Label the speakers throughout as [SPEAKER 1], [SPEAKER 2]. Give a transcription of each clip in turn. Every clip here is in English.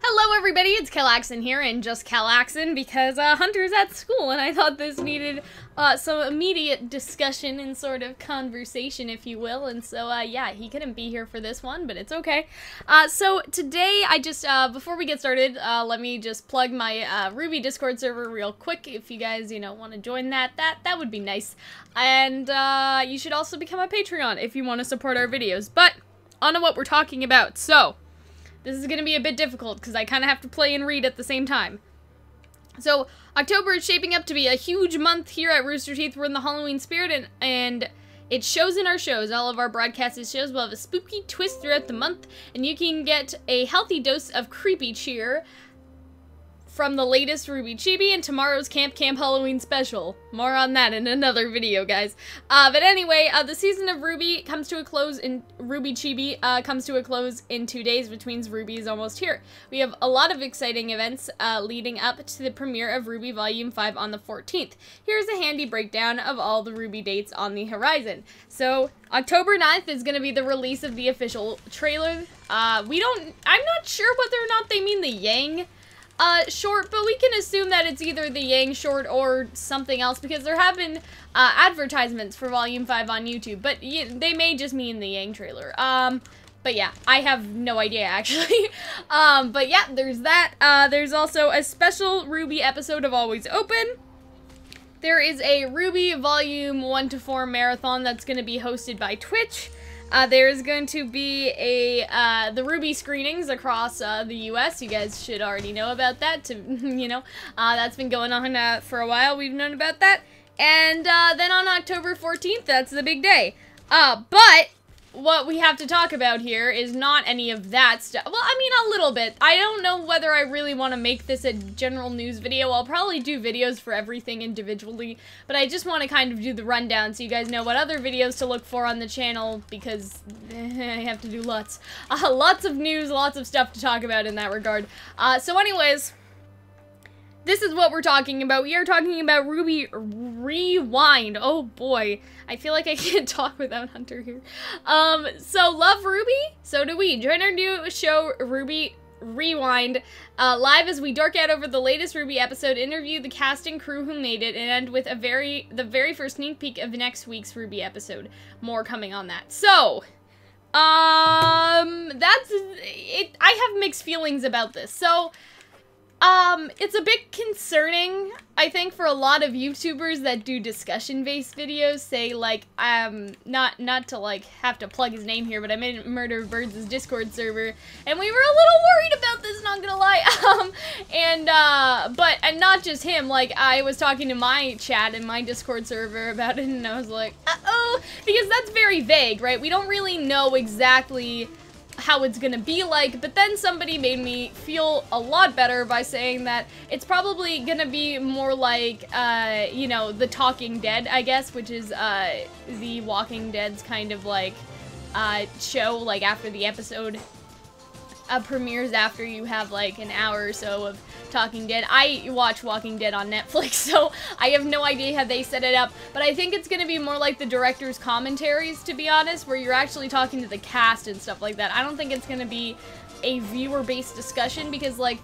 [SPEAKER 1] Hello everybody, it's Calxiyn here, and just Calxiyn because Hunter's at school, and I thought this needed some immediate discussion and sort of conversation, if you will, and so yeah, he couldn't be here for this one, but it's okay. So today, I just, before we get started, let me just plug my Rwby Discord server real quick. If you guys, want to join that would be nice. And you should also become a Patreon if you want to support our videos. But, on to what we're talking about. So, this is going to be a bit difficult because I kind of have to play and read at the same time. So, October is shaping up to be a huge month here at Roosterteeth. We're in the Halloween spirit, and it shows in our shows. All of our broadcasted shows will have a spooky twist throughout the month, and you can get a healthy dose of creepy cheer from the latest Rwby Chibi and tomorrow's Camp Halloween special. More on that in another video, guys. But anyway, the season of Rwby comes to a close in Rwby Chibi comes to a close in 2 days, which means Rwby is almost here. We have a lot of exciting events leading up to the premiere of Rwby Volume 5 on the 14th. Here's a handy breakdown of all the Rwby dates on the horizon. So, October 9th is going to be the release of the official trailer. I'm not sure whether or not they mean the Yang short, but we can assume that it's either the Yang short or something else, because there have been advertisements for Volume 5 on YouTube, but they may just mean the Yang trailer. But yeah, I have no idea, actually. But yeah, there's that. There's also a special Rwby episode of Always Open. There is a Rwby Volume 1 to 4 marathon that's going to be hosted by Twitch. There's going to be the Rwby screenings across the US. You guys should already know about that. That's been going on for a while. We've known about that. And then on October 14th, that's the big day. But what we have to talk about here is not any of that stuff. Well, I mean, a little bit. I don't know whether I really want to make this a general news video. I'll probably do videos for everything individually, but I just want to kind of do the rundown so you guys know what other videos to look for on the channel, because I have to do lots of news, lots of stuff to talk about in that regard. So anyways, this is what we're talking about. We are talking about Rwby Rewind. Oh boy, I feel like I can't talk without Hunter here. So love Rwby? So do we. Join our new show, Rwby Rewind, live as we dork out over the latest Rwby episode, interview the cast and crew who made it, and end with the very first sneak peek of next week's Rwby episode. More coming on that. So, that's it. I have mixed feelings about this. So, it's a bit concerning, I think, for a lot of YouTubers that do discussion-based videos, say, like, not to, like, have to plug his name here, but I'm in Murder of Birds' Discord server, and we were a little worried about this, not gonna lie, and not just him, like, I was talking to my chat in my Discord server about it, and I was like, uh-oh, because that's very vague, right? We don't really know exactly how it's gonna be like, but then somebody made me feel a lot better by saying that it's probably gonna be more like, The Talking Dead, I guess, which is, The Walking Dead's kind of, like, show, like, after the episode premieres, after you have, like, an hour or so of Talking Dead. I watch Walking Dead on Netflix, so I have no idea how they set it up, but I think it's gonna be more like the director's commentaries, to be honest, where you're actually talking to the cast and stuff like that. I don't think it's gonna be a viewer-based discussion, because, like,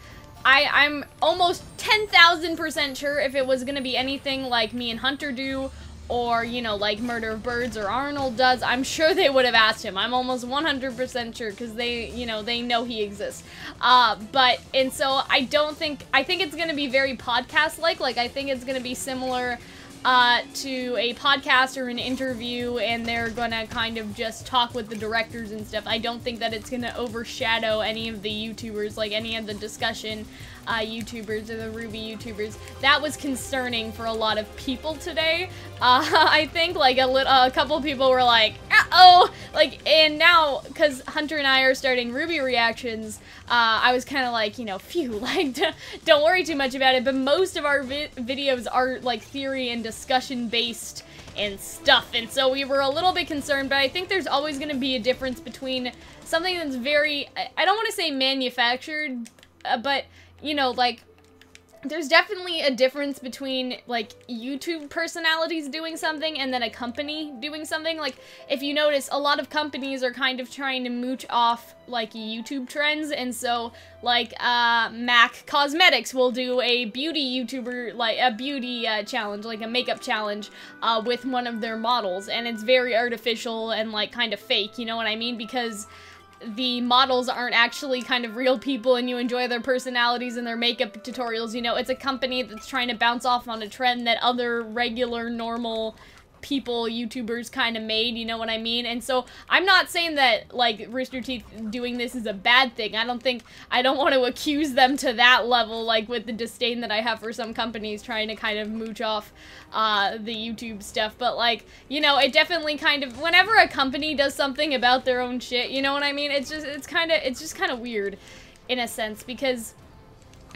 [SPEAKER 1] I'm almost 10,000% sure if it was gonna be anything like me and Hunter do, or, like Murder of Birds or Arnold does, I'm sure they would have asked him. I'm almost 100% sure, because they know he exists. And so I think it's gonna be very podcast-like. Like, I think it's gonna be similar to a podcast or an interview, and they're gonna kind of just talk with the directors and stuff. I don't think that it's gonna overshadow any of the YouTubers, like any of the discussion YouTubers or the Rwby YouTubers. That was concerning for a lot of people today. I think, like, a couple people were like, uh-oh! Like, and now, because Hunter and I are starting Rwby reactions, I was kind of like, phew, like, don't worry too much about it, but most of our videos are, like, theory and discussion-based and stuff, and so we were a little bit concerned, but I think there's always going to be a difference between something that's very, I don't want to say manufactured, but, like, there's definitely a difference between, like, YouTube personalities doing something and then a company doing something. Like, if you notice, a lot of companies are kind of trying to mooch off, like, YouTube trends, and so, like, MAC Cosmetics will do a beauty YouTuber, like, a beauty, challenge, like a makeup challenge, with one of their models, and it's very artificial and, like, kind of fake, you know what I mean? Because the models aren't actually kind of real people and you enjoy their personalities and their makeup tutorials, you know, it's a company that's trying to bounce off on a trend that other regular, normal people, YouTubers kind of made, you know what I mean? And so, I'm not saying that, like, Roosterteeth doing this is a bad thing. I don't want to accuse them to that level, like, with the disdain that I have for some companies trying to kind of mooch off, the YouTube stuff, but, like, you know, it definitely kind of, whenever a company does something about their own shit, you know what I mean? It's just kind of weird, in a sense, because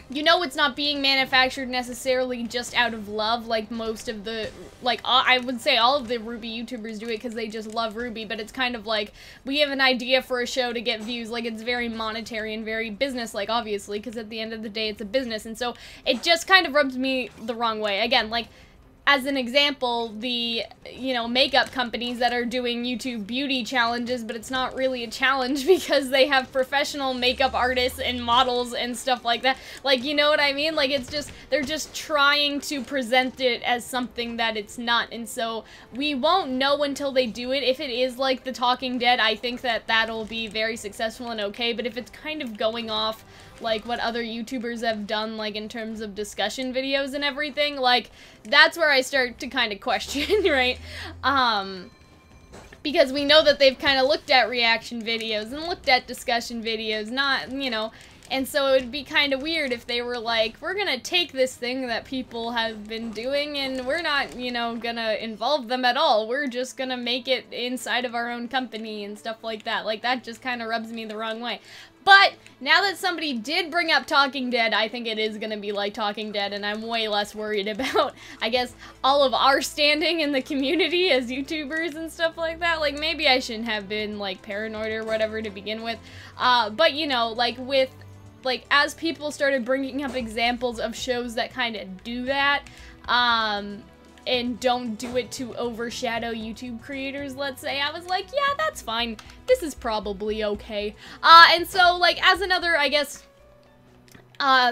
[SPEAKER 1] you know it's not being manufactured necessarily just out of love, like most of the, like, I would say all of the Rwby YouTubers do it because they just love Rwby, but it's kind of like, we have an idea for a show to get views, like, it's very monetary and very business-like, obviously, because at the end of the day, it's a business, and so, it just kind of rubs me the wrong way. Again, like, as an example, the, you know, makeup companies that are doing YouTube beauty challenges, but it's not really a challenge because they have professional makeup artists and models and stuff like that. Like, you know what I mean? Like, it's just, they're just trying to present it as something that it's not, and so we won't know until they do it. If it is like The Talking Dead, I think that that'll be very successful and okay, but if it's kind of going off like what other YouTubers have done, like in terms of discussion videos and everything, like that's where I start to kind of question, right? Because we know that they've kind of looked at reaction videos and looked at discussion videos, not, you know, and so it would be kind of weird if they were like, we're gonna take this thing that people have been doing and we're not, you know, gonna involve them at all. We're just gonna make it inside of our own company and stuff like that. Like, that just kind of rubs me the wrong way. But, now that somebody did bring up Talking Dead, I think it is gonna be like Talking Dead, and I'm way less worried about, I guess, all of our standing in the community as YouTubers and stuff like that. Like, maybe I shouldn't have been, like, paranoid or whatever to begin with. But, you know, like, with, like, as people started bringing up examples of shows that kind of do that, and don't do it to overshadow YouTube creators, let's say, I was like, yeah, that's fine. This is probably okay. And so, like, as another, I guess,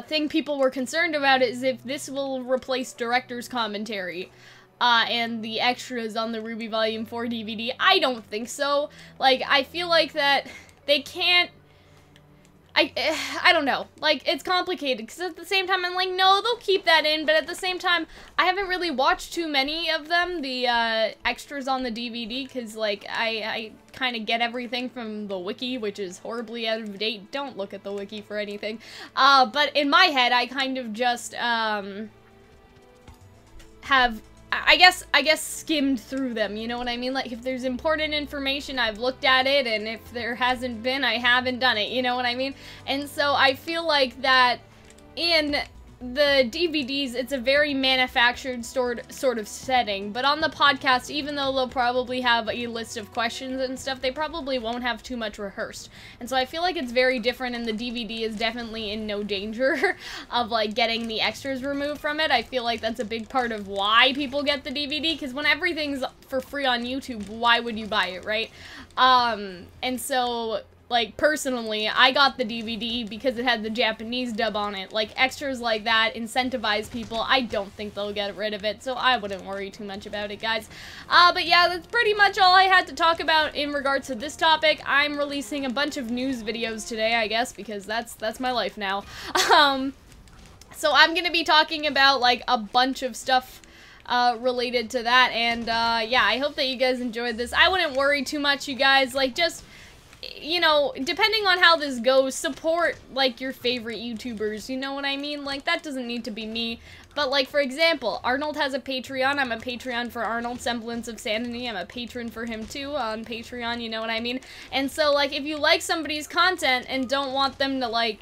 [SPEAKER 1] thing people were concerned about is if this will replace director's commentary, and the extras on the Rwby Volume 4 DVD. I don't think so. Like, I feel like that they can't, I don't know, like, it's complicated, because at the same time, I'm like, no, they'll keep that in, but at the same time, I haven't really watched too many of them, the, extras on the DVD, because, like, I kind of get everything from the wiki, which is horribly out of date. Don't look at the wiki for anything, but in my head, I kind of just, have, I guess skimmed through them, you know what I mean? Like, if there's important information, I've looked at it, and if there hasn't been, I haven't done it, you know what I mean? And so I feel like that in the DVDs, it's a very manufactured sort of setting, but on the podcast, even though they'll probably have a list of questions and stuff, they probably won't have too much rehearsed. And so I feel like it's very different, and the DVD is definitely in no danger of, like, getting the extras removed from it. I feel like that's a big part of why people get the DVD, because when everything's for free on YouTube, why would you buy it, right? And so, like, personally, I got the DVD because it had the Japanese dub on it. Like, extras like that incentivize people. I don't think they'll get rid of it, so I wouldn't worry too much about it, guys. But yeah, that's pretty much all I had to talk about in regards to this topic. I'm releasing a bunch of news videos today, I guess, because that's my life now. So I'm gonna be talking about, like, a bunch of stuff related to that, and yeah, I hope that you guys enjoyed this. I wouldn't worry too much, you guys. Like, just, you know, depending on how this goes, support, like, your favorite YouTubers, you know what I mean? Like, that doesn't need to be me, but, like, for example, Arnold has a Patreon. I'm a Patreon for Arnold, Semblance of Sanity. I'm a patron for him, too, on Patreon, you know what I mean? And so, like, if you like somebody's content and don't want them to, like,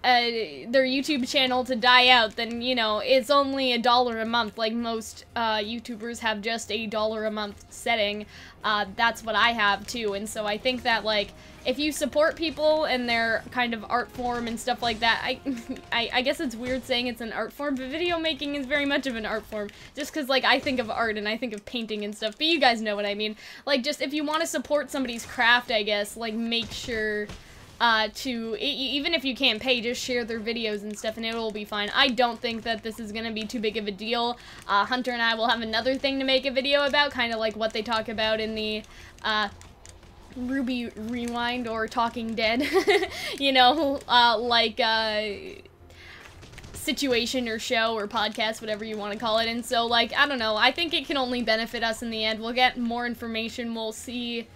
[SPEAKER 1] their YouTube channel to die out, then, you know, it's only $1 a month. Like, most YouTubers have just $1 a month setting. That's what I have, too. And so I think that, like, if you support people and their kind of art form and stuff like that, I guess it's weird saying it's an art form, but video making is very much of an art form. Just because, like, I think of art and I think of painting and stuff, but you guys know what I mean. Like, just if you want to support somebody's craft, I guess, like, make sure even if you can't pay, just share their videos and stuff and it will be fine. I don't think that this is gonna be too big of a deal. Hunter and I will have another thing to make a video about, kind of like what they talk about in the, Rwby Rewind or Talking Dead, you know, situation or show or podcast, whatever you want to call it. And so, like, I don't know, I think it can only benefit us in the end. We'll get more information, we'll see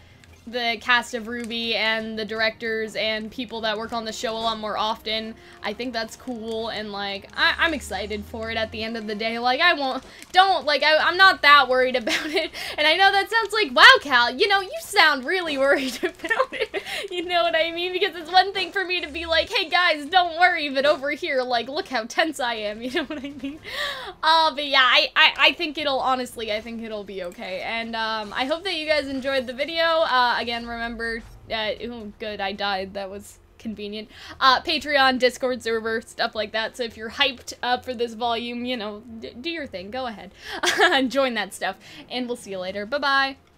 [SPEAKER 1] the cast of Rwby and the directors and people that work on the show a lot more often. I think that's cool, and like, I'm excited for it at the end of the day. Like, I'm not that worried about it, and I know that sounds like, wow, Cal, you know, you sound really worried about it, you know what I mean? Because it's one thing for me to be like, hey guys, don't worry, but over here, like, look how tense I am, you know what I mean? But yeah, I think honestly, I think it'll be okay, and I hope that you guys enjoyed the video. Again, remember, oh, good, I died, that was convenient. Patreon, Discord server, stuff like that, so if you're hyped up for this volume, you know, do your thing, go ahead. Join that stuff, and we'll see you later, bye-bye!